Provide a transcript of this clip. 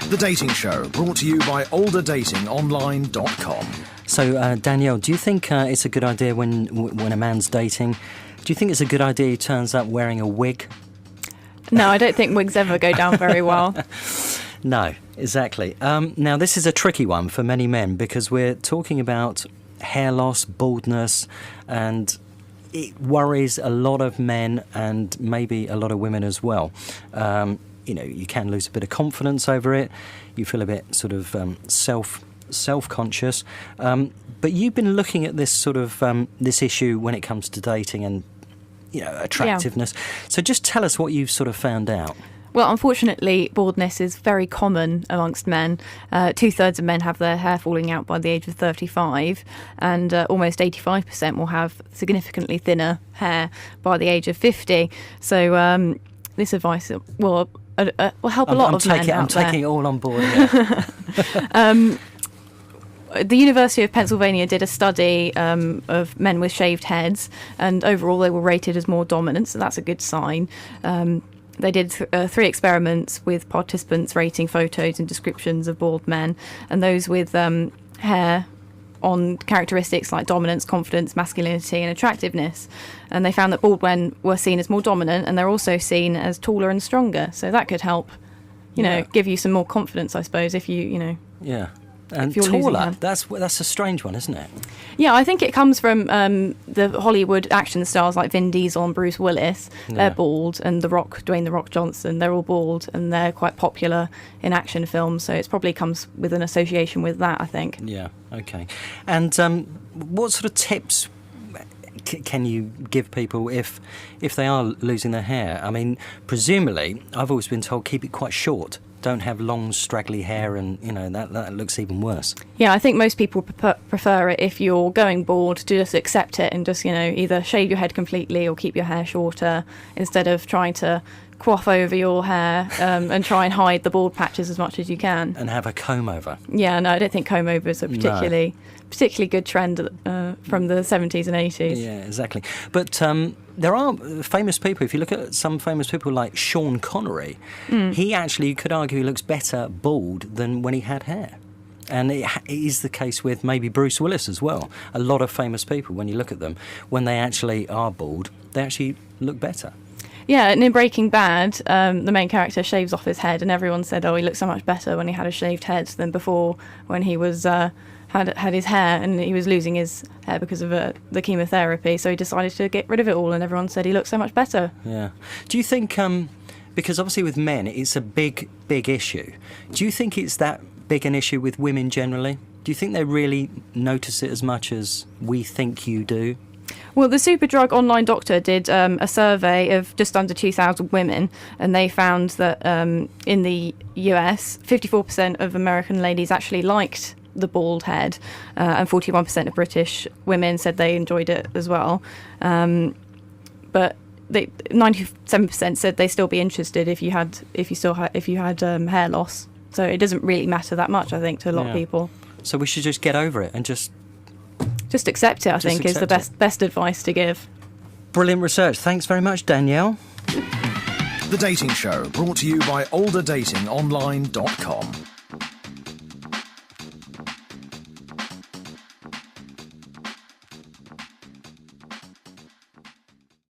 The Dating Show, brought to you by olderdatingonline.com. So, Danielle, do you think it's a good idea when a man's dating, do you think it's a good idea he turns up wearing a wig? No, I don't think wigs ever go down very well. No, exactly. Now, this is a tricky one for many men because we're talking about hair loss, baldness, and it worries a lot of men and maybe a lot of women as well. You can lose a bit of confidence over it. You feel a bit sort of self-conscious. But you've been looking at this sort of this issue when it comes to dating and attractiveness. Yeah. So just tell us what you've sort of found out. Well, unfortunately, baldness is very common amongst men. 2/3 of men have their hair falling out by the age of 35, and almost 85% will have significantly thinner hair by the age of 50. So this advice will help a lot of men out there. I'm taking it all on board here. The University of Pennsylvania did a study of men with shaved heads, and overall they were rated as more dominant, so that's a good sign. They did 3 experiments with participants rating photos and descriptions of bald men, and those with hair on characteristics like dominance, confidence, masculinity and attractiveness. And they found that bald men were seen as more dominant, and they're also seen as taller and stronger. So that could help, give you some more confidence, I suppose, if you. Yeah. And taller, that's a strange one, isn't it? Yeah, I think it comes from the Hollywood action stars like Vin Diesel and Bruce Willis. Yeah. They're bald, and Dwayne "The Rock" Johnson, they're all bald, and they're quite popular in action films, so it probably comes with an association with that, I think. Yeah, okay. And what sort of tips can you give people if they are losing their hair? I mean, presumably, I've always been told keep it quite short. Don't have long, straggly hair, and that looks even worse. Yeah, I think most people prefer it if you're going bald to just accept it and just either shave your head completely or keep your hair shorter instead of trying to quaff over your hair and try and hide the bald patches as much as you can. And have a comb over. Yeah, no, I don't think comb over is a particularly good trend from the 70s and 80s. Yeah, exactly. But there are famous people. If you look at some famous people like Sean Connery, he actually, you could argue, he looks better bald than when he had hair. And it is the case with maybe Bruce Willis as well. A lot of famous people, when you look at them, when they actually are bald, they actually look better. Yeah, and in Breaking Bad, the main character shaves off his head, and everyone said, he looked so much better when he had a shaved head than before when he was had his hair, and he was losing his hair because of the chemotherapy, so he decided to get rid of it all, and everyone said he looked so much better. Yeah. Do you think, because obviously with men it's a big issue, do you think it's that big an issue with women generally? Do you think they really notice it as much as we think you do? Well, the Superdrug Online Doctor did a survey of just under 2,000 women, and they found that in the US, 54% of American ladies actually liked the bald head, and 41% of British women said they enjoyed it as well. But 97% said they'd still be interested if you had hair loss. So it doesn't really matter that much, I think, to a lot of people. So we should just get over it and just accept it, I think, is the best advice to give. Brilliant research. Thanks very much, Danielle. The Dating Show, brought to you by olderdatingonline.com.